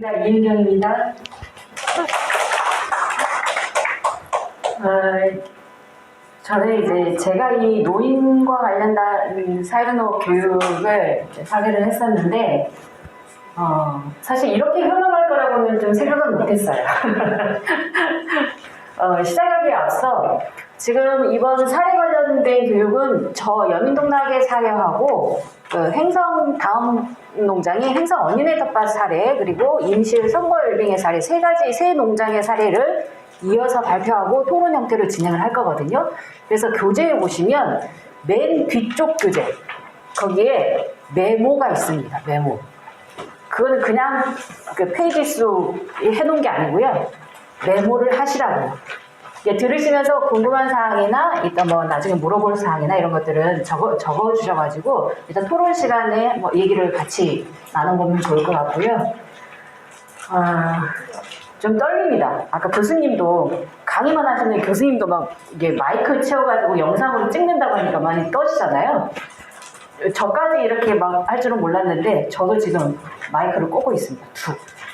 네, 이은경입니다. 저는 이제 제가 이 노인과 관련된 사회적 교육을 하기를 했었는데, 사실 이렇게 흘러갈 거라고는 좀 생각은 못했어요. 시작하기에 앞서 지금 이번 사례 관련된 교육은 저 여민동락의 사례하고 행성 다음 농장이 행성 어린이 텃밭 사례 그리고 임실 선거열빙의 사례 세 농장의 사례를 이어서 발표하고 토론 형태로 진행을 할 거거든요. 그래서 교재에 보시면 맨 뒤쪽 교재 거기에 메모가 있습니다. 메모. 그거는 그냥 그 페이지 수 해놓은 게 아니고요. 메모를 하시라고. 들으시면서 궁금한 사항이나 일단 뭐 나중에 물어볼 사항이나 이런 것들은 적어 주셔가지고 일단 토론 시간에 뭐 얘기를 같이 나눠보면 좋을 것 같고요. 좀 떨립니다. 아까 교수님도 강의만 하시는 교수님도 막 이게 마이크 채워가지고 영상으로 찍는다고 하니까 많이 떠시잖아요. 저까지 이렇게 막 할 줄은 몰랐는데 저도 지금 마이크를 꽂고 있습니다.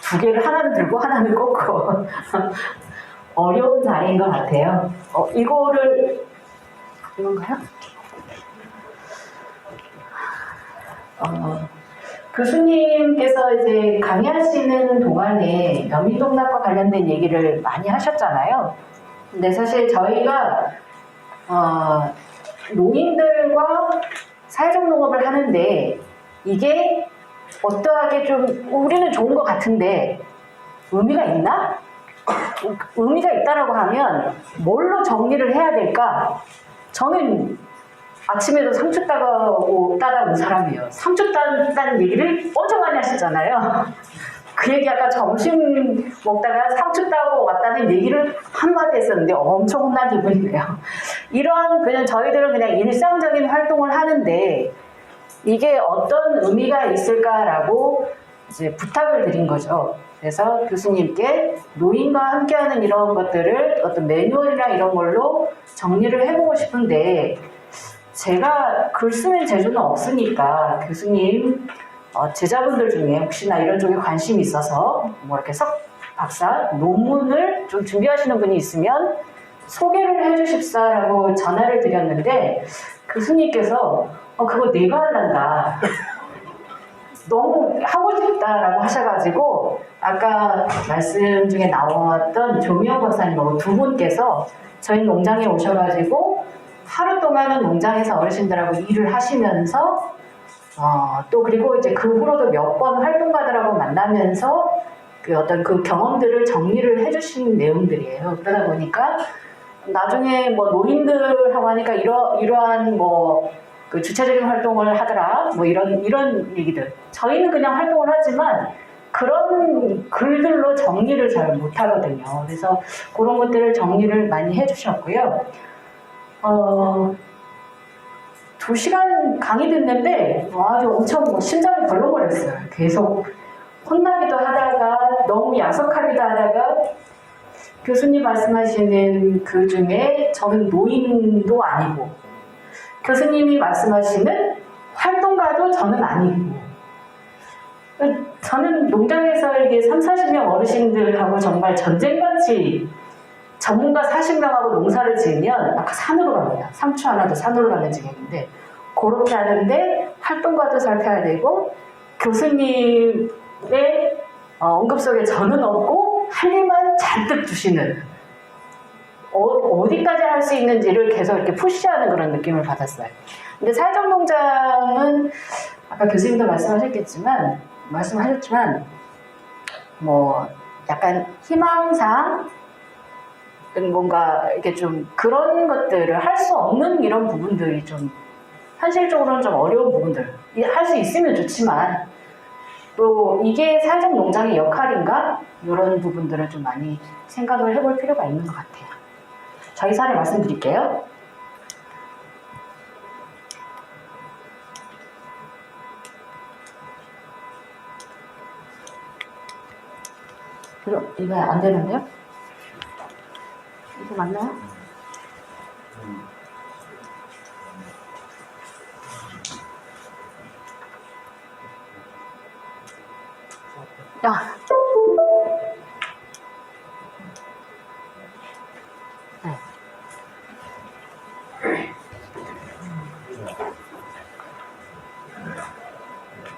두 개를 하나는 들고 하나는 꽂고 어려운 자리인 것 같아요. 이건가요? 교수님께서 이제 강의하시는 동안에 여민동락과 관련된 얘기를 많이 하셨잖아요. 근데 사실 저희가 농인들과 사회적 농업을 하는데 이게 어떠하게 좀 우리는 좋은 것 같은데 의미가 있나? 의미가 있다라고 하면 뭘로 정리를 해야 될까? 저는 아침에도 상추 따다온 사람이에요. 상추 따다는 얘기를 엄청 많이 하시잖아요. 그 얘기 아까 점심 먹다가 상추 따고 왔다는 얘기를 한마디 했었는데 엄청 혼난 기분이네요. 이런 그냥 저희들은 그냥 일상적인 활동을 하는데 이게 어떤 의미가 있을까라고 이제 부탁을 드린 거죠. 그래서 교수님께 노인과 함께하는 이런 것들을 어떤 매뉴얼이나 이런 걸로 정리를 해보고 싶은데 제가 글 쓰는 재주는 없으니까 교수님 제자분들 중에 혹시나 이런 쪽에 관심이 있어서 뭐 이렇게 박사 논문을 좀 준비하시는 분이 있으면 소개를 해주십사라고 전화를 드렸는데 교수님께서 그거 내가 할란다. 너무 하고 싶다라고 하셔가지고 아까 말씀 중에 나왔던 조미영 박사님하고 두 분께서 저희 농장에 오셔가지고 하루 동안은 농장에서 어르신들하고 일을 하시면서 또 그리고 이제 그 후로도 몇 번 활동가들하고 만나면서 그 어떤 그 경험들을 정리를 해주신 내용들이에요. 그러다 보니까 나중에 뭐 노인들하고 하니까 이러한 뭐 그 주체적인 활동을 하더라 뭐 이런 얘기들 저희는 그냥 활동을 하지만 그런 글들로 정리를 잘 못하거든요. 그래서 그런 것들을 정리를 많이 해주셨고요. 2시간 강의 듣는데 아주 엄청 심장이 벌렁거렸어요. 계속 혼나기도 하다가 너무 야속하기도 하다가 교수님 말씀하시는 그 중에 저는 노인도 아니고 교수님이 말씀하시는 활동가도 저는 아니고 저는 농장에서 이게 30-40명 어르신들하고 정말 전쟁같이 전문가 40명하고 농사를 지으면 아까 산으로 갑니다. 상추 하나도 산으로 가는 지경인데 그렇게 하는데 활동가도 살펴야 되고 교수님의 언급 속에 저는 없고 할 일만 잔뜩 주시는 어디까지 할 수 있는지를 계속 이렇게 푸시하는 그런 느낌을 받았어요. 근데 사회적 농장은 아까 교수님도 말씀하셨지만 뭐 약간 희망상 뭔가 이렇게 좀 그런 것들을 할 수 없는 이런 부분들이 좀 현실적으로는 좀 어려운 부분들 할 수 있으면 좋지만 또 이게 사회적 농장의 역할인가 이런 부분들을 좀 많이 생각을 해볼 필요가 있는 것 같아요. 저희 사례 말씀드릴게요. 이거 안 되는데요? 이거 맞나요? 야.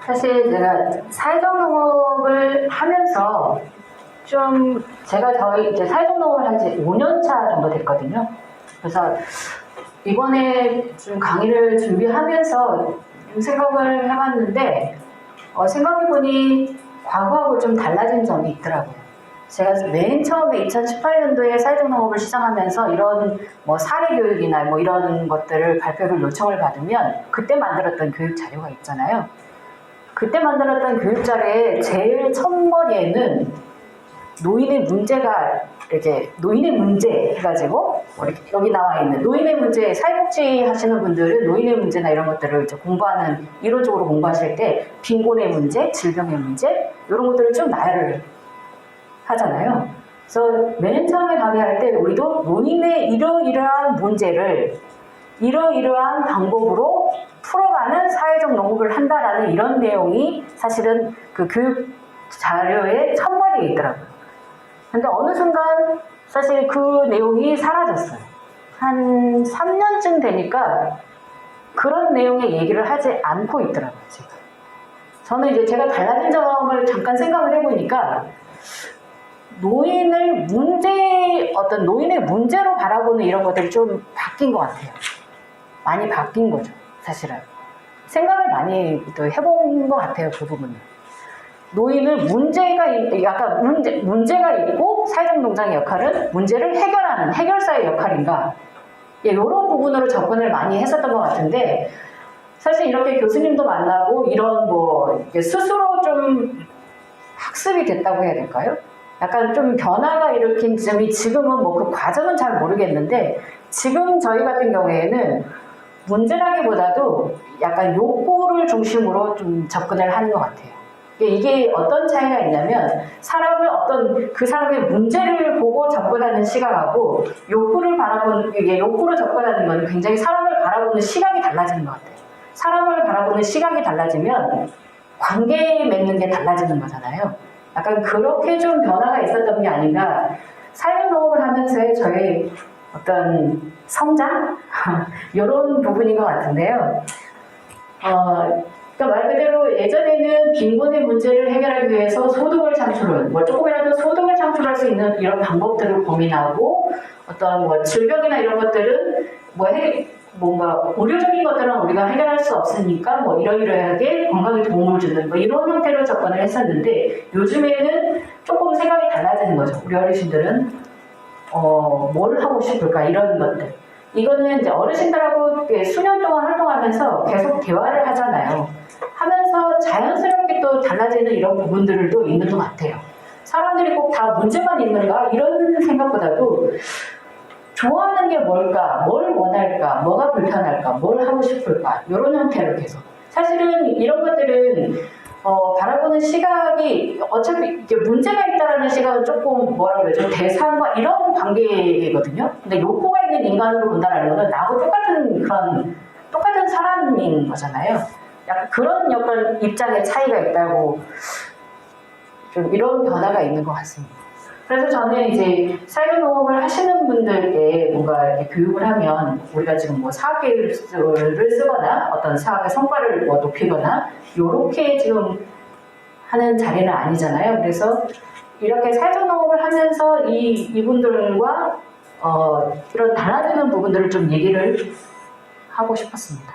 사실 제가 사회적 농업을 하면서 좀 제가 저희 이제 사회적 농업을 한 지 5년 차 정도 됐거든요. 그래서 이번에 좀 강의를 준비하면서 좀 생각을 해봤는데 생각해보니 과거하고 좀 달라진 점이 있더라고요. 제가 맨 처음에 2018년도에 사회적 농업을 시작하면서 이런 뭐 사례 교육이나 뭐 이런 것들을 발표를 요청을 받으면 그때 만들었던 교육 자료가 있잖아요. 그때 만들었던 교육 자료의 제일 첫머리에는 노인의 문제가 이렇게 노인의 문제 해가지고 여기 나와 있는 노인의 문제, 사회복지 하시는 분들은 노인의 문제나 이런 것들을 이제 공부하는 이론적으로 공부하실 때 빈곤의 문제, 질병의 문제 이런 것들을 좀 나열을 하잖아요. 그래서 맨 처음에 강의할 때 우리도 노인의 이러이러한 문제를 이러이러한 방법으로 풀어가는 사회적 농업을 한다라는 이런 내용이 사실은 그 교육 자료의 첫머리에 있더라고요. 근데 어느 순간 사실 그 내용이 사라졌어요. 한 3년쯤 되니까 그런 내용의 얘기를 하지 않고 있더라고요, 제가. 저는 이제 제가 달라진 점을 잠깐 생각을 해보니까 노인의 문제로 바라보는 이런 것들이 좀 바뀐 것 같아요. 많이 바뀐 거죠, 사실은. 생각을 많이 또 해본 것 같아요, 그 부분은. 노인은 문제가 있고 사회적 농장의 역할은 문제를 해결하는 해결사의 역할인가. 이런 부분으로 접근을 많이 했었던 것 같은데, 사실 이렇게 교수님도 만나고 이런 스스로 좀 학습이 됐다고 해야 될까요? 약간 좀 변화가 일으킨 점이 지금은 그 과정은 잘 모르겠는데, 지금 저희 같은 경우에는 문제라기보다도 약간 욕구를 중심으로 좀 접근을 하는 것 같아요. 이게 어떤 차이가 있냐면 그 사람의 문제를 보고 접근하는 시각하고 욕구로 접근하는 건 굉장히 사람을 바라보는 시각이 달라지는 것 같아요. 사람을 바라보는 시각이 달라지면 관계 맺는 게 달라지는 거잖아요. 약간 그렇게 좀 변화가 있었던 게 아닌가. 사회적 농업을 하면서의 저의 어떤 성장? 이런 부분인 것 같은데요. 그러니까 말 그대로 예전에는 빈곤의 문제를 해결하기 위해서 소득을 조금이라도 소득을 창출할 수 있는 이런 방법들을 고민하고 어떤 질병이나 이런 것들은 뭔가 의료적인 것들은 우리가 해결할 수 없으니까 이러이러하게 건강에 도움을 주는 이런 형태로 접근을 했었는데 요즘에는 조금 생각이 달라지는 거죠. 우리 어르신들은 뭘 하고 싶을까 이런 것들. 이거는 이제 어르신들하고 수년 동안 활동하면서 계속 대화를 하잖아요. 하면서 자연스럽게 또 달라지는 이런 부분들도 있는 것 같아요. 사람들이 꼭 다 문제만 있는가 이런 생각보다도 좋아하는 게 뭘까, 뭘 원할까, 뭐가 불편할까, 뭘 하고 싶을까 이런 형태로 계속. 사실은 이런 것들은 바라보는 시각이 어차피 이게 문제가 있다라는 시각은 조금 좀 대상과 이런 관계거든요. 근데 욕구가 있는 인간으로 본다는 거는 나하고 똑같은 사람인 거잖아요. 약간 그런 입장의 차이가 있다고 좀 이런 변화가 있는 것 같습니다. 그래서 저는 이제 사회적 농업을 하시는 분들께 뭔가 이렇게 교육을 하면 우리가 지금 사학 계획을 쓰거나 어떤 사학의 성과를 높이거나 요렇게 지금 하는 자리는 아니잖아요. 그래서 이렇게 사회적 농업을 하면서 이분들과 이런 달라지는 부분들을 좀 얘기를 하고 싶었습니다.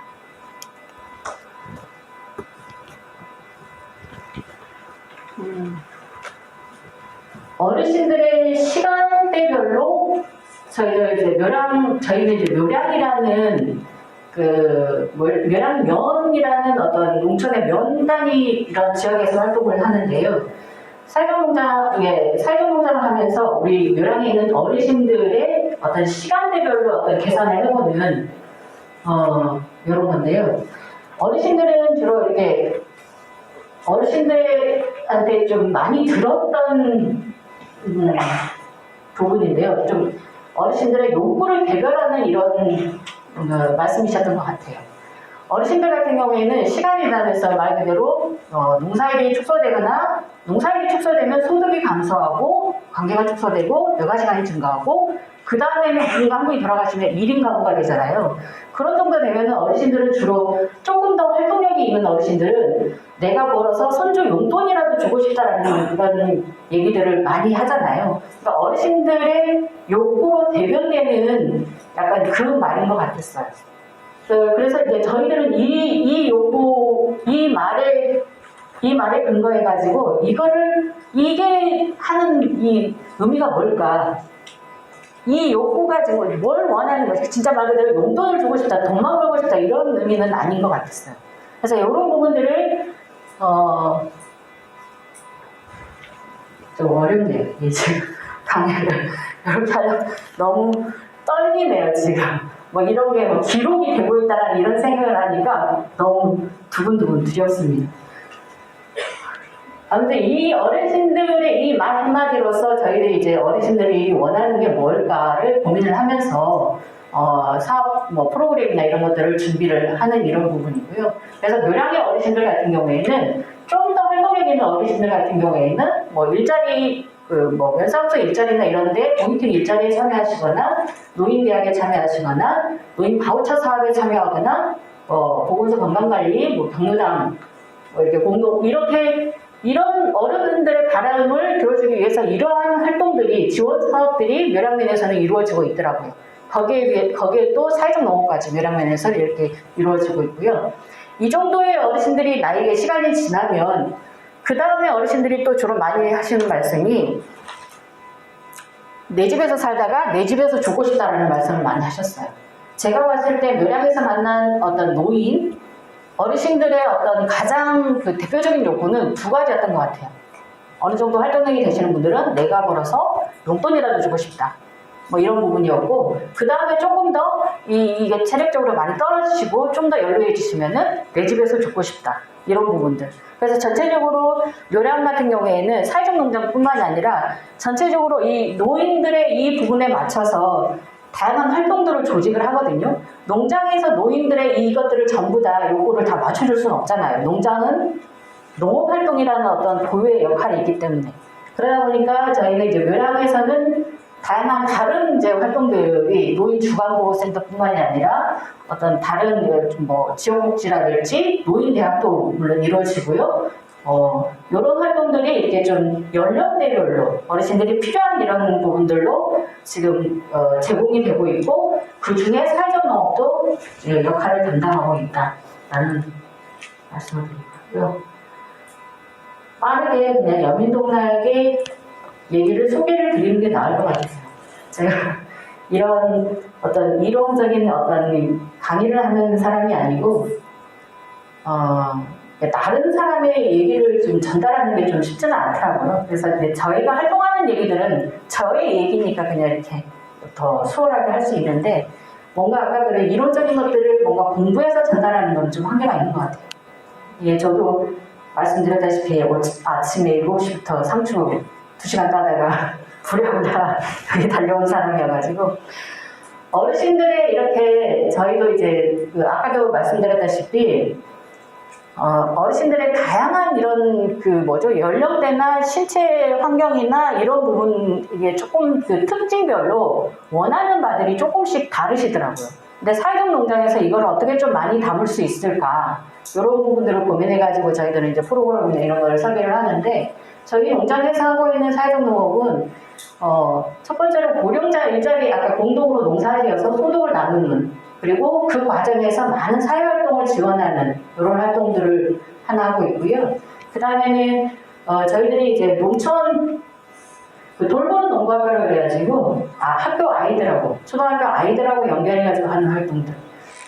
어르신들의 시간대별로 저희는 이제 묘량이라는 묘량면이라는 어떤 농촌의 면단위 이런 지역에서 활동을 하는데요. 사회적 농장을 하면서 우리 묘량에 있는 어르신들의 어떤 시간대별로 어떤 계산을 해보는 이런 건데요. 어르신들은 주로 이렇게 어르신들한테 좀 많이 들었던 부분인데요. 좀 어르신들의 욕구를 대변하는 이런 말씀이셨던 것 같아요. 어르신들 같은 경우에는 시간이 지나면서 말 그대로 농사일이 축소되거나 농사일이 축소되면 소득이 감소하고 관계가 축소되고 여가 시간이 증가하고 그 다음에는 누군가 한 분이 돌아가시면 1인 가구가 되잖아요. 그런 정도 되면 어르신들은 주로 조금 더 활동력이 있는 어르신들은 내가 벌어서 손주 용돈이라도 주고 싶다라는 그런 얘기들을 많이 하잖아요. 그러니까 어르신들의 욕구로 대변되는 약간 그런 말인 것 같았어요. 그래서 이제 저희들은 이 욕구, 이 말에 근거해가지고 이게 하는 이 의미가 뭘까? 이 욕구가 지금 뭘 원하는 것이 진짜 말 그대로 용돈을 주고 싶다, 돈만 벌고 싶다 이런 의미는 아닌 것 같았어요. 그래서 이런 부분들을 좀 어렵네요. 이 지금 강의를 이렇게 하려면 너무 떨리네요 지금. 뭐 이런 게 뭐 기록이 되고 있다는 이런 생각을 하니까 너무 두근두근 두렵습니다. 아무튼 이 어르신들의 이 말 한마디로서 저희들이 이제 어르신들이 원하는 게 뭘까를 고민을 하면서 사업 뭐 프로그램이나 이런 것들을 준비를 하는 이런 부분이고요. 그래서 묘량의 어르신들 같은 경우에는 좀 더 활동력 있는 어르신들 같은 경우에는 뭐 일자리 뭐 면사무소 일자리나 이런데 공익팀 일자리에 참여하시거나 노인대학에 참여하시거나 노인 바우처 사업에 참여하거나 보건소 건강관리, 뭐 경로당 뭐 이렇게 공동 이런 어른들의 바람을 들어주기 위해서 이러한 활동들이 지원 사업들이 묘량면에서는 이루어지고 있더라고요. 거기에 또 사회적 농업까지 묘량면에서 이렇게 이루어지고 있고요. 이 정도의 어르신들이 나에게 시간이 지나면 그 다음에 어르신들이 또 주로 많이 하시는 말씀이 내 집에서 살다가 내 집에서 죽고 싶다라는 말씀을 많이 하셨어요. 제가 봤을 때 묘량에서 만난 어떤 노인, 어르신들의 어떤 가장 대표적인 욕구는 두 가지였던 것 같아요. 어느 정도 활동력이 되시는 분들은 내가 벌어서 용돈이라도 주고 싶다. 뭐 이런 부분이었고, 그 다음에 조금 더 이게 체력적으로 많이 떨어지시고 좀 더 연로해지시면은 내 집에서 죽고 싶다. 이런 부분들. 그래서 전체적으로 묘량 같은 경우에는 사회적 농장뿐만이 아니라 전체적으로 이 노인들의 이 부분에 맞춰서 다양한 활동들을 조직을 하거든요. 농장에서 노인들의 이것들을 전부 다 요구를 다 맞춰줄 수는 없잖아요. 농장은 농업활동이라는 어떤 고유의 역할이 있기 때문에. 그러다 보니까 저희는 이제 묘량에서는 다양한 다른 이제 활동들이 노인 주간보호센터뿐만이 아니라 어떤 다른 뭐 지역복지라든지 노인대학도 물론 이루어지고요. 이런 활동들이 이렇게 좀 연령대별로 어르신들이 필요한 이런 부분들로 지금 제공이 되고 있고 그 중에 사회적 농업도 역할을 담당하고 있다라는 말씀을 드리고요. 빠르게 그냥 여민동락의 얘기를 소개를 드리는 게 나을 것 같아요. 제가 이런 어떤 이론적인 어떤 강의를 하는 사람이 아니고 다른 사람의 얘기를 좀 전달하는 게 좀 쉽지는 않더라고요. 그래서 이제 저희가 활동하는 얘기들은 저의 얘기니까 그냥 이렇게 더 수월하게 할 수 있는데 뭔가 아까 그런 이론적인 것들을 뭔가 공부해서 전달하는 건 좀 한계가 있는 것 같아요. 예, 저도 말씀드렸다시피 아침에 7시부터 상추 2시간 따다가 부랴부랴 여기 달려온 사람이어가지고 어르신들의 이렇게 저희도 이제 아까도 말씀드렸다시피 어르신들의 다양한 이런 연령대나 신체 환경이나 이런 부분 이게 조금 특징별로 원하는 바들이 조금씩 다르시더라고요. 근데 사회적 농장에서 이걸 어떻게 좀 많이 담을 수 있을까 이런 부분들을 고민해가지고 저희들은 이제 프로그램이나 이런 걸 설계를 하는데 저희 농장에서 하고 있는 사회적 농업은 첫 번째로 고령자 일자리 아까 공동으로 농사지어서 소득을 나누는 그리고 그 과정에서 많은 사회활동을 지원하는 이런 활동들을 하나 하고 있고요. 그 다음에는 저희들이 이제 농촌 돌보는 농가학과를 그래가지고 학교 아이들하고 초등학교 아이들하고 연결해가지고 하는 활동들.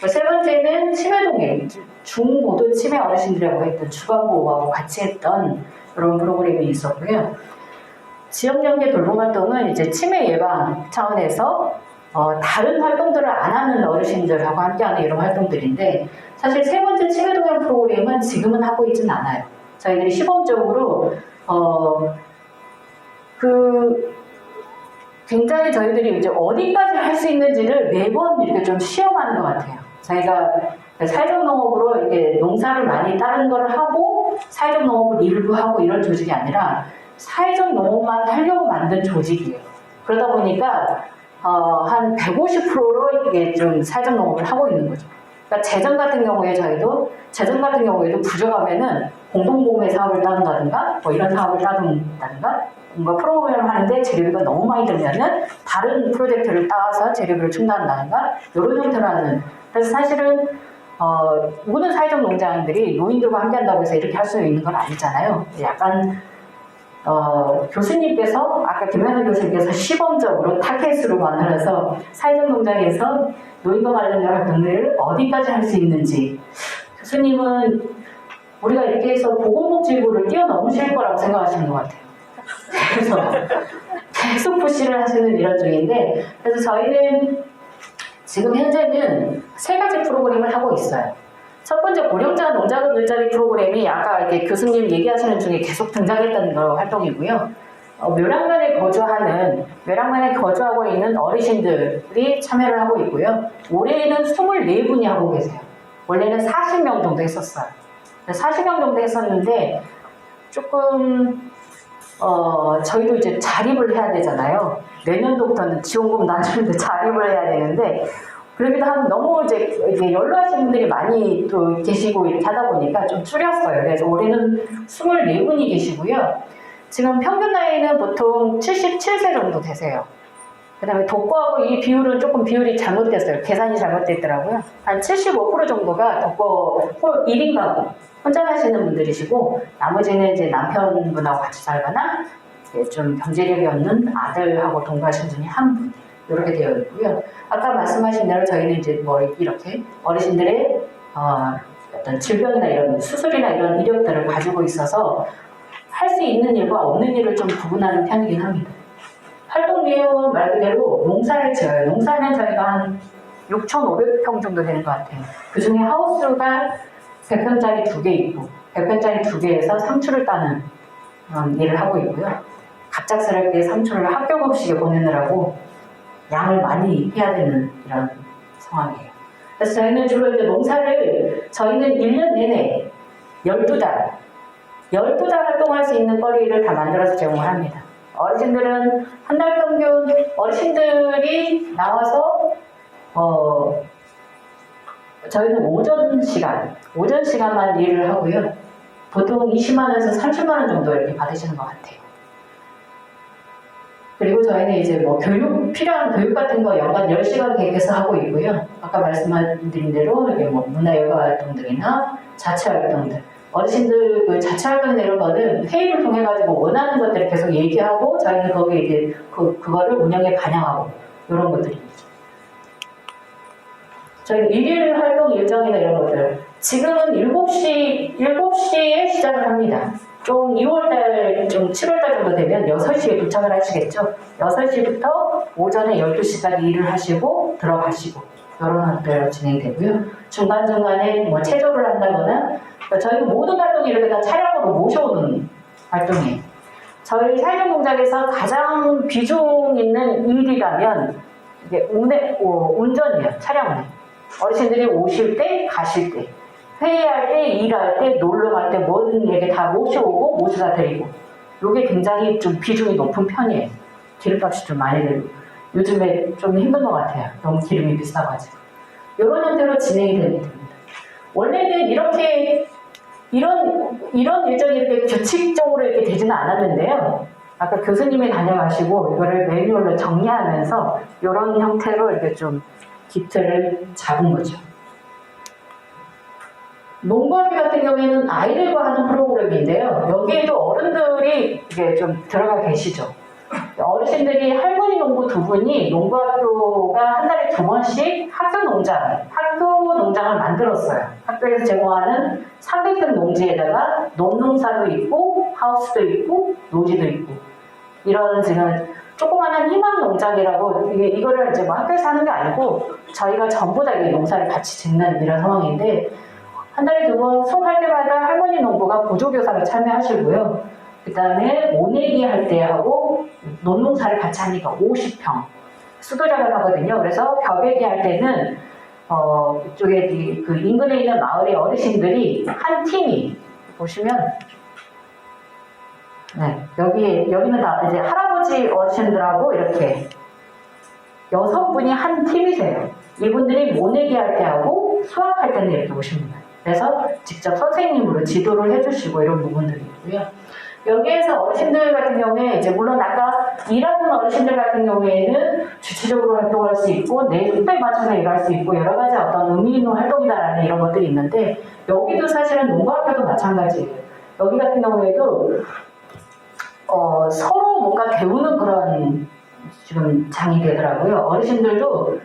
세 번째는 치매동행 중고도 치매 어르신들하고 했던 주간보호하고 같이 했던 그런 프로그램이 있었고요. 지역연계 돌봄활동은 이제 치매 예방 차원에서 다른 활동들을 안 하는 어르신들하고 함께하는 이런 활동들인데 사실 세 번째 치매동행 프로그램은 지금은 하고 있지는 않아요. 저희들이 시범적으로 굉장히 저희들이 이제 어디까지 할 수 있는지를 매번 이렇게 좀 시험하는 것 같아요. 저희가 사회적 농업으로 이렇게 농사를 많이 다른 걸 하고 하고 사회적 농업을 일부 하고 이런 조직이 아니라 사회적 농업만 하려고 만든 조직이에요. 그러다 보니까 한 150%로 이게 좀 사회적 농업을 하고 있는 거죠. 그러니까 재정 같은 경우에도 부족하면은 공동구매 사업을 따른다든가 뭐 이런 사업을 따른다든가 뭔가 프로그램을 하는데 재료비가 너무 많이 들면은 다른 프로젝트를 따와서 재료비를 충당한다든가 이런 형태로 하는. 그래서 사실은 모든 사회적 농장들이 노인들과 함께 한다고 해서 이렇게 할 수 있는 건 아니잖아요. 약간 교수님께서 아까 김현우 교수님께서 시범적으로 타겟으로 만들어서 사회적 농장에서 노인과 관련된 활동들을 어디까지 할 수 있는지 교수님은 우리가 이렇게 해서 보건복지부를 뛰어넘으실 거라고 생각하시는 것 같아요. 그래서 계속 푸시를 하시는 이런 중인데, 그래서 저희는 지금 현재는 3가지 프로그램을 하고 있어요. 첫 번째 고령자 농작업 일자리 프로그램이 아까 이렇게 교수님 얘기하시는 중에 계속 등장했던 활동이고요. 묘랑면에 거주하고 있는 어르신들이 참여를 하고 있고요. 올해는 24분이 하고 계세요. 원래는 40명 정도 했었어요. 40명 정도 했었는데 조금 저희도 이제 자립을 해야 되잖아요. 내년도부터는 지원금 나주는데 자립을 해야 되는데 그러기도 하면 너무 이제 연로하신 분들이 많이 또 계시고 이렇게 하다 보니까 좀 줄였어요. 그래서 올해는 24분이 계시고요. 지금 평균 나이는 보통 77세 정도 되세요. 그 다음에 독거하고 이 비율은 조금 비율이 잘못됐어요. 계산이 잘못됐더라고요. 한 75% 정도가 독거 1인 가구, 혼자 사시는 분들이시고, 나머지는 이제 남편분하고 같이 살거나, 좀 경제력이 없는 아들하고 동거하신 분이 한 분, 이렇게 되어 있고요. 아까 말씀하신 대로 저희는 이제 뭐 이렇게 어르신들의 어떤 질병이나 이런 수술이나 이런 이력들을 가지고 있어서 할 수 있는 일과 없는 일을 좀 구분하는 편이긴 합니다. 활동 내용은 말 그대로 농사를 지어요. 농사는 저희가 한 6,500평 정도 되는 것 같아요. 그 중에 하우스가 100평짜리 2개 있고 100평짜리 2개에서 상추를 따는 일을 하고 있고요. 갑작스럽게 상추를 학교급식에 보내느라고 양을 많이 해야 되는 이런 상황이에요. 그래서 저희는 주로 이제 농사를 저희는 1년 내내 12달 활동할 수 있는 거리를 다 만들어서 제공을 합니다. 어르신들은 한 달 평균 어르신들이 나와서 저희는 오전 시간만 일을 하고요. 보통 20만 원에서 30만 원 정도 이렇게 받으시는 것 같아요. 그리고 저희는 이제 뭐 필요한 교육 같은 거 연간 10시간 계획해서 하고 있고요. 아까 말씀드린 대로 이게 뭐 문화여가 활동들이나 자체 활동들. 어르신들 그 자체 활동 이런 거는 회의를 통해 가지고 원하는 것들을 계속 얘기하고 저희는 거기에 이제 그거를 운영에 반영하고 이런 것들입니다. 저희 일일 활동 일정이나 이런 것들 지금은 7시에 시작을 합니다. 좀 2월달, 좀 7월달 정도 되면 6시에 도착을 하시겠죠. 6시부터 오전에 12시까지 일을 하시고 들어가시고 이런 것들 진행되고요. 중간중간에 뭐 체조를 한다거나 저희 모든 활동이 이렇게 다 차량으로 모셔오는 활동이에요. 저희 사회공작에서 가장 비중 있는 일이라면 이게 운전이에요. 차량 운행. 어르신들이 오실 때, 가실 때, 회의할 때, 일할 때, 놀러 갈 때 모든 얘기 다 모셔오고 모셔다 드리고 이게 굉장히 좀 비중이 높은 편이에요. 기름값이 좀 많이 들고 요즘에 좀 힘든 것 같아요. 너무 기름이 비싸가지고 이런 형태로 진행이 됩니다. 원래는 이런 일정이 이렇게 규칙적으로 이렇게 되지는 않았는데요. 아까 교수님이 다녀가시고 이거를 매뉴얼로 정리하면서 이런 형태로 이렇게 좀 기틀을 잡은 거죠. 농구학기 같은 경우에는 아이들과 하는 프로그램인데요. 여기에도 어른들이 이게 좀 들어가 계시죠. 어르신들이 할머니 농부 2분이 농구학교가 한 달에 2번씩 학교 농장을 만들었어요. 학교에서 제공하는 300평 농지에다가 논농사도 있고 하우스도 있고 노지도 있고 이런 지금 조그마한 희망 농장이라고 이거를 이제 뭐 학교에서 하는 게 아니고 저희가 전부 다 농사를 같이 짓는 이런 상황인데 한 달에 2번 수업할 때마다 할머니 농부가 보조교사로 참여하시고요. 그 다음에 모내기 할 때 하고 논농사를 같이 하니까 50평 수도작을 하거든요. 그래서 벼베기 할 때는 이쪽에 그 인근에 있는 마을의 어르신들이 한 팀이 보시면 네, 여기는 다 이제 할아버지 어르신들하고 이렇게 6분이 한 팀이세요. 이분들이 모내기 할 때 하고 수학할 때는 이렇게 오십니다. 그래서 직접 선생님으로 지도를 해주시고 이런 부분들이 있고요. 여기에서 어르신들 같은 경우에 이제 물론 아까 일하는 어르신들 같은 경우에는 주체적으로 활동할 수 있고 내 속도에 맞춰서 일할 수 있고 여러 가지 어떤 의미 있는 활동이다라는 이런 것들이 있는데 여기도 사실은 농가학교도 마찬가지예요. 여기 같은 경우에도 서로 뭔가 배우는 그런 지금 장이 되더라고요. 어르신들도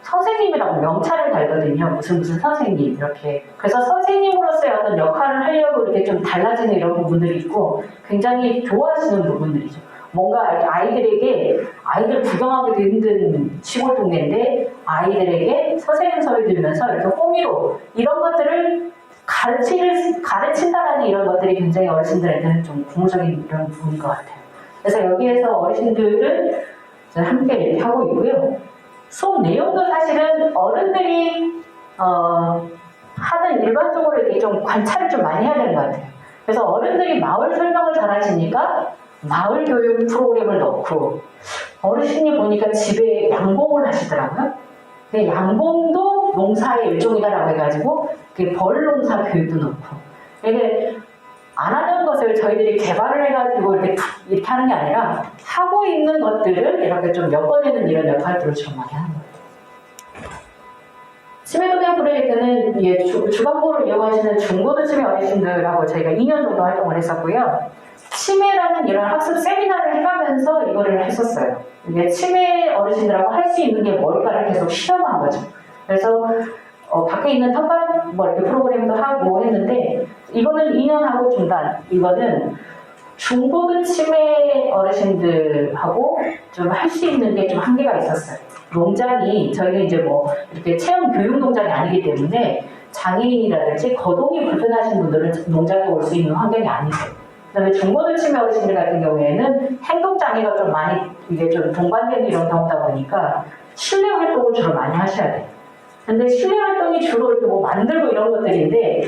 선생님이라고 명찰을 달거든요. 무슨 선생님 이렇게. 그래서 선생님으로서의 어떤 역할을 하려고 이렇게 좀 달라지는 이런 부분들이 있고 굉장히 좋아하시는 부분들이죠. 뭔가 아이들 구경하기도 힘든 시골 동네인데 아이들에게 선생님 소리 들으면서 이렇게 호미로 이런 것들을 가르친다라는 이런 것들이 굉장히 어르신들한테는 좀 고무적인 이런 부분인 것 같아요. 그래서 여기에서 어르신들은 함께 이렇게 하고 있고요. 수업 내용도 사실은 어른들이 하는 일반적으로 이렇게 좀 관찰을 좀 많이 해야 되는 것 같아요. 그래서 어른들이 마을 설명을 잘 하시니까 마을 교육 프로그램을 넣고 어르신이 보니까 집에 양봉을 하시더라고요. 근데 양봉도 농사의 일종이다라고 해가지고 벌 농사 교육도 넣고 이게 안 하는 것을 저희들이 개발을 해가지고 이렇게 하는 게 아니라 하고 있는 것들을 이렇게 좀 엮어내는 이런 역할들을 좀 많이 하는 거예요. 치매동행 프로젝트는 주간보를 이용하시는 중고등치매 어르신들하고 저희가 2년 정도 활동을 했었고요. 치매라는 이런 학습 세미나를 해가면서 이거를 했었어요. 이게 치매 어르신들하고 할 수 있는 게 뭘까를 계속 실험한 거죠. 그래서 밖에 있는 텃밭 이렇게 프로그램도 하고 했는데 이거는 2년 하고 중단. 이거는 중고등 치매 어르신들하고 좀 할 수 있는 게 좀 한계가 있었어요. 농장이 저희는 이제 이렇게 체험 교육 농장이 아니기 때문에 장애인이라든지 거동이 불편하신 분들은 농장에 올 수 있는 환경이 아니세요. 그다음에 중고등 치매 어르신들 같은 경우에는 행동 장애가 좀 많이 이게 좀 동반되는 이런 경우다 보니까 실내 활동을 주로 많이 하셔야 돼요. 근데 실내 활동이 주로 이렇게 만들고 이런 것들인데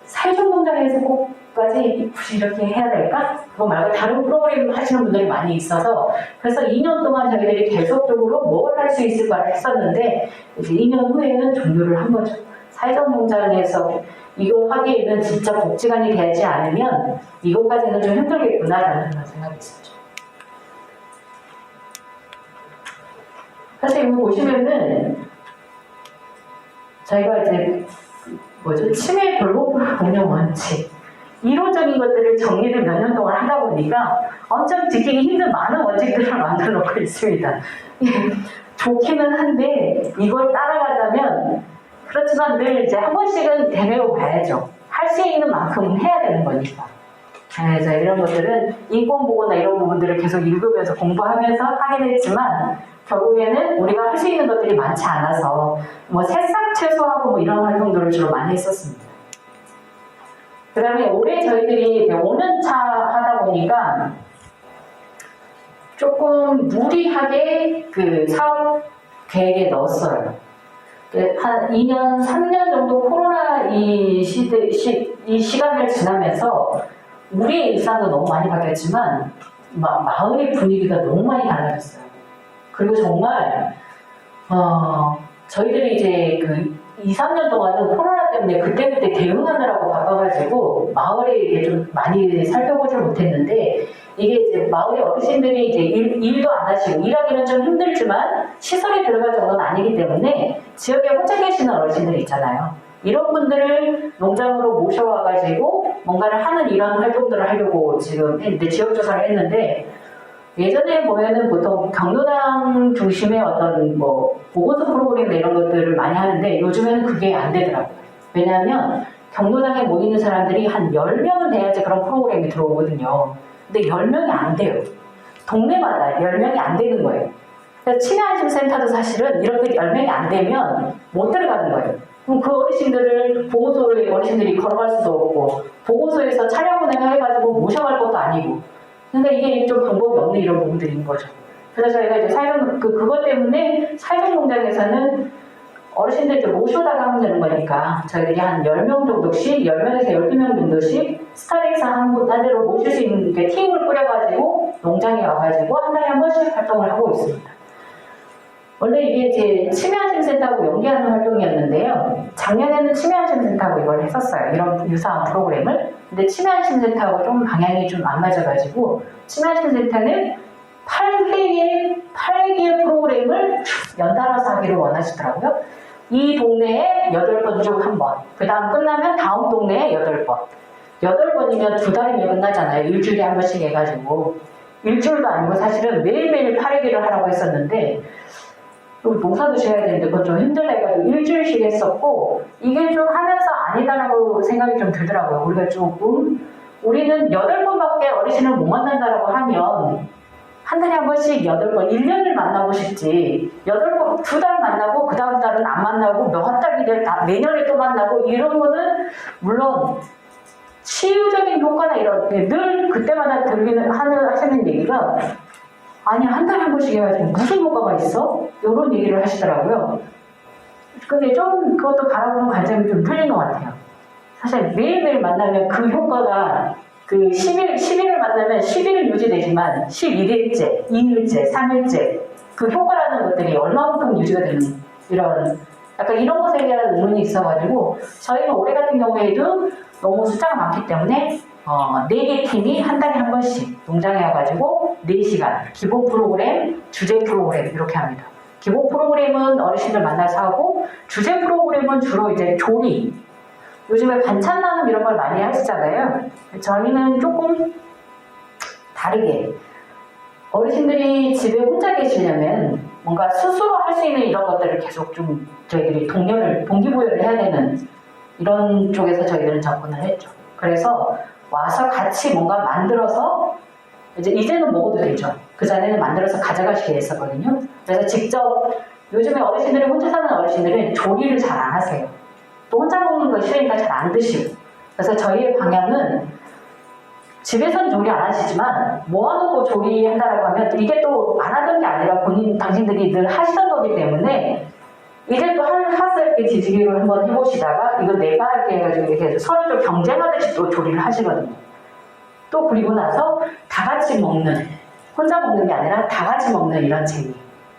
사회적 농장에서 꼭까지 굳이 이렇게 해야 될까? 그거 말고 다른 프로그램 하시는 분들이 많이 있어서 그래서 2년 동안 저희들이 계속적으로 뭘 할 수 있을까를 했었는데 이제 2년 후에는 종료를 한 거죠. 사회적 농장에서 이거 하기에는 진짜 복지관이 되지 않으면 이것까지는 좀 힘들겠구나라는 그런 생각이 있었죠. 사실 이거 보시면은 저희가 이제 치매 돌봄 운영 원칙 이론적인 것들을 정리를 몇 년 동안 하다 보니까 엄청 지키기 힘든 많은 원칙들을 만들어 놓고 있습니다. 좋기는 한데 이걸 따라가자면 그렇지만 늘 이제 한 번씩은 되뇌어 봐야죠. 할 수 있는 만큼은 해야 되는 거니까. 그래서 이런 것들은 인권보호나 이런 부분들을 계속 읽으면서 공부하면서 하긴 했지만 결국에는 우리가 할 수 있는 것들이 많지 않아서 새싹 채소하고 이런 활동들을 주로 많이 했었습니다. 그 다음에 올해 저희들이 5년차 하다 보니까 조금 무리하게 그 사업 계획에 넣었어요. 한 2년, 3년 정도 코로나 이 시간을 지나면서 우리의 일상도 너무 많이 바뀌었지만 마을의 분위기가 너무 많이 달라졌어요. 그리고 정말 저희들이 이제 그 2, 3년 동안은 코로나 때문에 그때그때 대응하느라고 바빠가지고 마을에 이게 좀 많이 살펴보질 못했는데 이게 이제 마을의 어르신들이 이제 일도 안 하시고 일하기는 좀 힘들지만 시설에 들어갈 정도는 아니기 때문에 지역에 혼자 계시는 어르신들이 있잖아요. 이런 분들을 농장으로 모셔와가지고 뭔가를 하는 이런 활동들을 하려고 지금 지역조사를 했는데 예전에 보면은 보통 경로당 중심의 어떤 보건소 프로그램 이런 것들을 많이 하는데 요즘에는 그게 안 되더라고요. 왜냐하면 경로당에 모이는 사람들이 한 10명은 돼야지 그런 프로그램이 들어오거든요. 근데 10명이 안 돼요. 동네마다 10명이 안 되는 거예요. 그래서 치매안심센터도 사실은 이렇게 10명이 안 되면 못 들어가는 거예요. 그럼 그 어르신들을 보건소에 어르신들이 걸어갈 수도 없고 보건소에서 차량 운행해가지고 모셔갈 것도 아니고 근데 이게 좀 방법이 없는 이런 부분들인 거죠. 그래서 저희가 이제 그것 때문에 사회적 농장에서는 어르신들 이제 모셔다가 하면 되는 거니까 저희들이 한 10명 정도씩, 10명에서 12명 정도씩 스타렉스 한 대로 모실 수 있는 게 팀을 꾸려가지고 농장에 와가지고 한 달에 한 번씩 활동을 하고 있습니다. 원래 이게 이제 치매안심센터하고 연계하는 활동이었는데요. 작년에는 치매안심센터하고 이걸 했었어요. 이런 유사한 프로그램을. 근데 치매안심센터하고 좀 방향이 좀 안 맞아가지고 치매안심센터는 8개 프로그램을 연달아서 하기를 원하시더라고요. 이 동네에 8번 중 1번, 그 다음 끝나면 다음 동네에 8번. 8번이면 2달이면 끝나잖아요. 일주일에 한 번씩 해가지고. 일주일도 아니고 사실은 매일매일 8회기를 하라고 했었는데 또 농사도 지어야 되는데 그건 좀 힘들다 해가지고 일주일씩 했었고, 이게 좀 하면서 아니다라고 생각이 좀 들더라고요. 우리는 8번밖에 어르신을 못 만난다라고 하면 한 달에 한 번씩 8번, 1년을 만나고 싶지. 8번, 2달 만나고 그 다음 달은 안 만나고 몇 달이 내년에 또 만나고 이런 거는 물론 치유적인 효과나 이런 늘 그때마다 하시는 얘기가 아니 한 달에 한 번씩 해가지고 무슨 효과가 있어? 이런 얘기를 하시더라고요. 근데 좀 그것도 바라보는 관점이 좀 틀린 것 같아요. 사실 매일매일 만나면 그 효과가 그 10일을 만나면 10일은 유지되지만 11일째, 2일째, 3일째 그 효과라는 것들이 얼마만큼 유지가 되는 약간 이런 것에 대한 의문이 있어가지고 저희는 올해 같은 경우에도 너무 숫자가 많기 때문에 4개 팀이 한 달에 한 번씩 농장에 와가지고 4시간 기본 프로그램, 주제 프로그램 이렇게 합니다. 기본 프로그램은 어르신들 만나서 하고 주제 프로그램은 주로 이제 조리, 요즘에 반찬 나눔 이런 걸 많이 하시잖아요. 저희는 조금 다르게 어르신들이 집에 혼자 계시려면 뭔가 스스로 할 수 있는 이런 것들을 계속 좀 저희들이 동기부여를 해야 되는 이런 쪽에서 저희들은 접근을 했죠. 그래서 와서 같이 뭔가 만들어서 이제는 먹어도 되죠. 그 전에는 만들어서 가져가시게 했었거든요. 그래서 직접 요즘에 어르신들이 혼자 사는 어르신들은 조리를 잘 안 하세요. 또 혼자 먹는 거 싫으니까 잘 안 드시고. 그래서 저희의 방향은 집에서는 조리 안 하시지만 모아놓고 조리한다라고 하면 이게 또 안 하던 게 아니라 당신들이 늘 하시던 거기 때문에 이제 또 하스럽게 뒤지기로 한번 해보시다가 이거 내가 할게 해가지고 이렇게 서로 좀 경쟁하듯이 또 조리를 하시거든요. 또 그리고 나서 다 같이 먹는, 혼자 먹는 게 아니라 다 같이 먹는 이런 재미.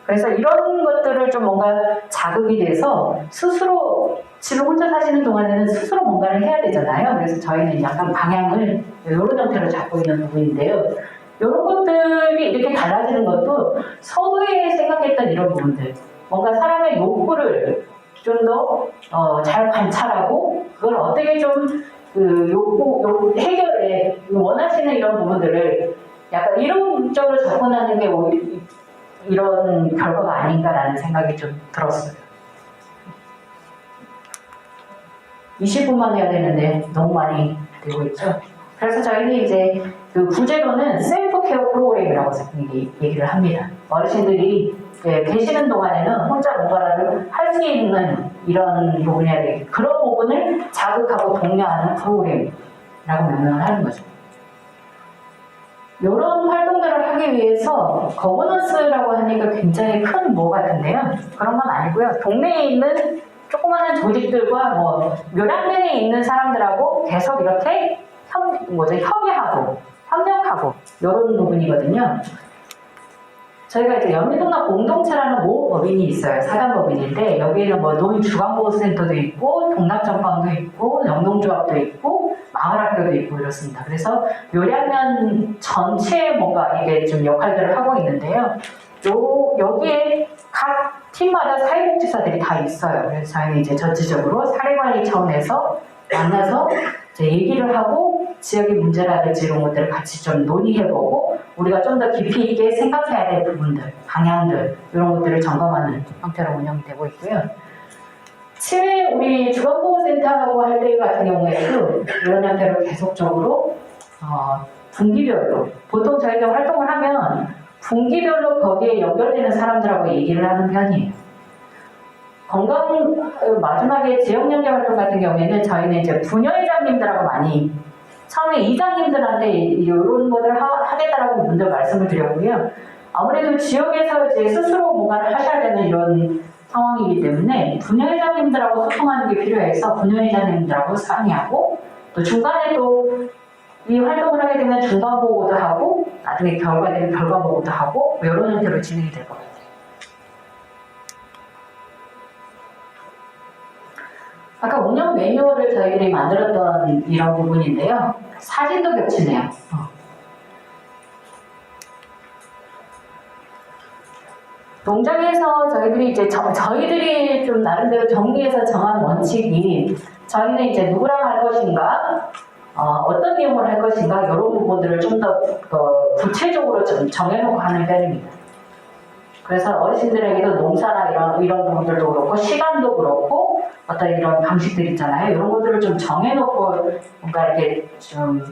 그래서 이런 것들을 좀 뭔가 자극이 돼서 스스로 집에 혼자 사시는 동안에는 스스로 뭔가를 해야 되잖아요. 그래서 저희는 약간 방향을 이런 형태로 잡고 있는 부분인데요. 이런 것들이 이렇게 달라지는 것도 서두에 생각했던 이런 부분들. 뭔가 사람의 욕구를 좀 더 잘 관찰하고 그걸 어떻게 좀 욕구 해결에 원하시는 이런 부분들을 약간 이론적으로 접근하는 게 이런 결과가 아닌가라는 생각이 좀 들었어요. 20분만 해야 되는데 너무 많이 되고 있죠. 그래서 저희는 이제 그 부제로는 셀프 케어 프로그램이라고 얘기를 합니다. 어르신들이 계시는 동안에는 혼자 뭔가를 할 수 있는 이런 부분이어야 되겠고 그런 부분을 자극하고 독려하는 프로그램이라고 명명을 하는 거죠. 이런 활동들을 하기 위해서 거버넌스라고 하니까 굉장히 큰 뭐 같은데요. 그런 건 아니고요. 동네에 있는 조그마한 조직들과 묘량면에 있는 사람들하고 계속 이렇게 협의하고 협력하고 이런 부분이거든요. 저희가 이제 연민동락 공동체라는 모법인이 있어요. 사단법인인데 여기에는 노인주간보호센터도 있고 동락전방도 있고 영농조합도 있고 마을학교도 있고 이렇습니다. 그래서 묘량면 전체에 뭔가 이게 좀 역할들을 하고 있는데요. 여기에 각 팀마다 사회복지사들이 다 있어요. 그래서 저희는 이제 전체적으로 사례관리 차원에서 만나서 이제 얘기를 하고 지역의 문제라든지 이런 것들을 같이 좀 논의해보고 우리가 좀 더 깊이 있게 생각해야 될 부분들, 방향들 이런 것들을 점검하는 형태로 운영이 되고 있고요. 치매 우리 주간보호센터라고 할 때 같은 경우에도 이런 형태로 계속적으로 분기별로 보통 저희가 활동을 하면 분기별로 거기에 연결되는 사람들하고 얘기를 하는 편이에요. 마지막에 지역연계 활동 같은 경우에는 저희는 이제 부녀회장님들하고 많이 처음에 이장님들한테 이런 것을 하겠다라고 먼저 말씀을 드렸고요. 아무래도 지역에서 이제 스스로 뭔가를 하셔야 되는 이런 상황이기 때문에 부녀회장님들하고 소통하는 게 필요해서 부녀회장님들하고 상의하고 또 중간에 또 이 활동을 하게 되면 중간 보고도 하고 나중에 결과 되면 결과 보고도 하고 뭐 이런 형태로 진행이 될 것 같아요. 아까 운영 매뉴얼을 저희들이 만들었던 이런 부분인데요. 사진도 겹치네요. 농장에서 저희들이 이제 저희들이 좀 나름대로 정리해서 정한 원칙이 저희는 이제 누구랑 할 것인가, 어떤 내용을 할 것인가 이런 부분들을 좀 더 구체적으로 좀 정해놓고 하는 편입니다. 그래서 어르신들에게도 농사나 이런 부분들도 그렇고 시간도 그렇고 어떤 이런 방식들 있잖아요. 이런 것들을 좀 정해놓고 뭔가 이렇게 좀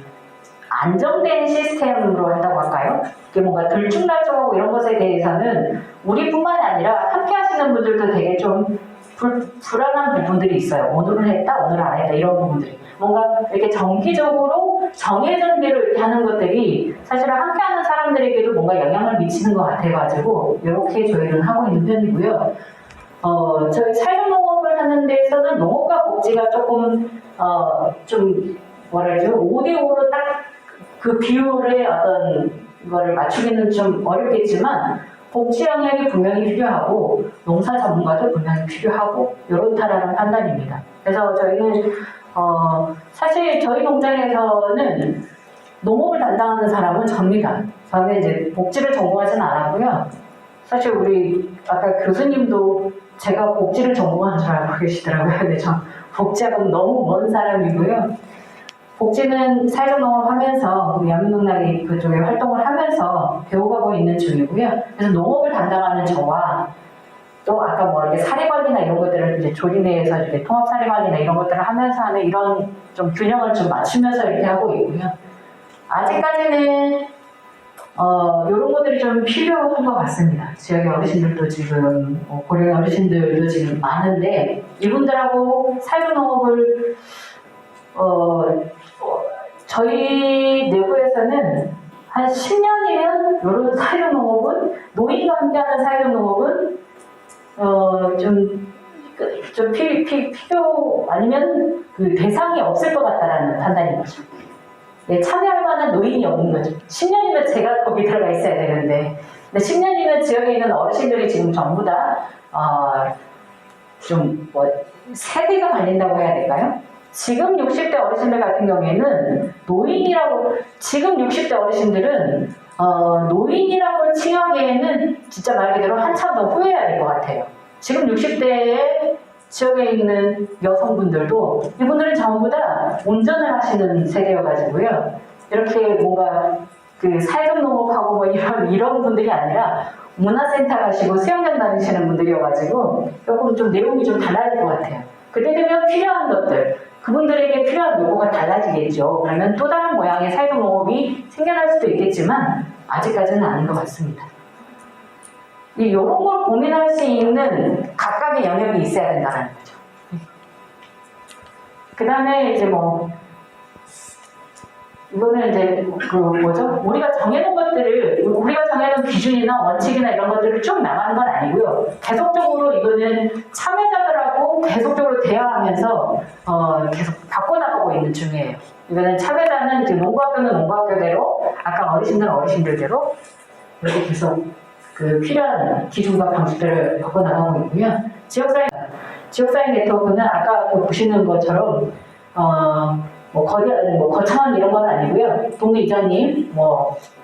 안정된 시스템으로 한다고 할까요? 이게 뭔가 들쭉날쭉하고 이런 것에 대해서는 우리뿐만 아니라 함께 하시는 분들도 되게 좀 불안한 부분들이 있어요. 오늘은 했다, 오늘은 안 했다 이런 부분들이 뭔가 이렇게 정기적으로 정해진 대로 이렇게 하는 것들이 사실은 함께하는 사람들에게도 뭔가 영향을 미치는 것 같아가지고 이렇게 저희는 하고 있는 편이고요. 저희 사회농업을 하는 데에서는 농업과 복지가 조금 좀 뭐랄까요 5대5로 딱 그 비율의 어떤 거를 맞추기는 좀 어렵겠지만 복지 영역이 분명히 필요하고 농사 전문가도 분명히 필요하고 이렇다라는 판단입니다. 그래서 저희는 사실 저희 농장에서는 농업을 담당하는 사람은 접니다. 저는 이제 복지를 전공하지는 않았고요. 사실 우리 아까 교수님도 제가 복지를 전공한 줄 알고 계시더라고요. 근데 저 복지하고는 너무 먼 사람이고요. 복지는 사회적 농업하면서 양육농락이 그쪽에 활동을 하면서 배워가고 있는 중이고요. 그래서 농업을 담당하는 저와 또 아까 뭐 이렇게 사례관리나 이런 것들을 이제 조리내에서 이렇게 통합 사례관리나 이런 것들을 하면서 하는 이런 좀 균형을 좀 맞추면서 이렇게 하고 있고요. 아직까지는 이런 것들이 좀 필요한 것 같습니다. 지역의 어르신들도 지금 고령 어르신들도 지금 많은데 이분들하고 사회적 농업을 저희 내부에서는 한 10년이면 이런 사회적 농업은 노인과 함께하는 사회적 농업은 좀 필요 아니면 그 대상이 없을 것 같다라는 판단인 거죠. 네, 참여할 만한 노인이 없는 거죠. 10년이면 제가 거기 들어가 있어야 되는데, 근데 10년이면 지역에 있는 어르신들이 지금 전부 다 좀 세대가 갈린다고 해야 될까요? 지금 60대 어르신들 같은 경우에는 노인이라고 지금 60대 어르신들은 노인이라고 칭하기에는 진짜 말 그대로 한참 더 후회해야 될 것 같아요. 지금 60대에 지역에 있는 여성분들도 이분들은 전부 다 운전을 하시는 세대여가지고요. 이렇게 뭔가 그 사회적 농업하고 뭐 이런 분들이 아니라 문화센터 가시고 수영장 다니시는 분들이어가지고 조금 좀 내용이 좀 달라질 것 같아요. 그때 되면 필요한 것들, 그분들에게 필요한 요구가 달라지겠죠. 그러면 또 다른 모양의 사회적 농업이 생겨날 수도 있겠지만 아직까지는 아닌 것 같습니다. 이런 걸 고민할 수 있는 각각의 영역이 있어야 된다는 거죠. 그 다음에 이제 이거는 이제 우리가 정해놓은 것들을 우리가 정해놓은 기준이나 원칙이나 이런 것들을 쭉 나가는 건 아니고요. 계속적으로 이거는 참여자들하고 계속적으로 대화하면서 계속 바꿔나가고 있는 중이에요. 이거는 참여자는 이제 농구학교는 농구학교대로 아까 어르신들은 어르신들대로 이렇게 계속 그 필요한 기준과 방식들을 바꿔나가고 있고요. 지역사회 네트워크는 아까 보시는 것처럼 거창한 이런 건 아니고요. 동네 이장님,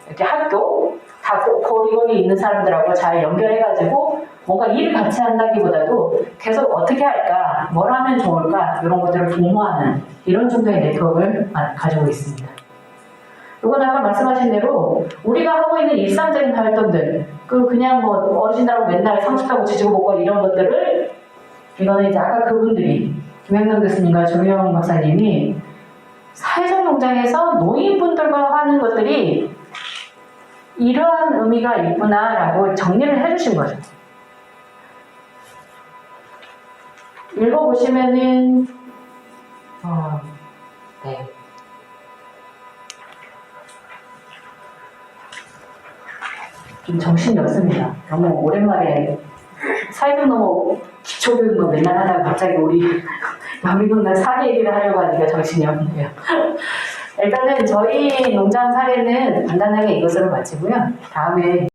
이렇게 학교, 다 거리거리에 있는 사람들하고 잘 연결해가지고 뭔가 일을 같이 한다기보다도 계속 어떻게 할까, 뭘 하면 좋을까, 이런 것들을 도모하는 이런 정도의 네트워크를 가지고 있습니다. 이건 아까 말씀하신 대로 우리가 하고 있는 일상적인 활동들, 그냥 어르신들하고 맨날 상식하고 지지고 먹고 이런 것들을 이거는 이제 아까 그분들이 김영남 교수님과 조명 박사님이 사회적 농장에서 노인분들과 하는 것들이 이러한 의미가 있구나라고 정리를 해주신 거죠. 읽어보시면은 네. 좀 정신이 없습니다. 너무 오랜만에 사회적 농업 기초교육 뭐 맨날 하다가 갑자기 우리 영리농장 사례 얘기를 하려고 하니까 정신이 없네요. 일단은 저희 농장 사례는 간단하게 이것으로 마치고요. 다음에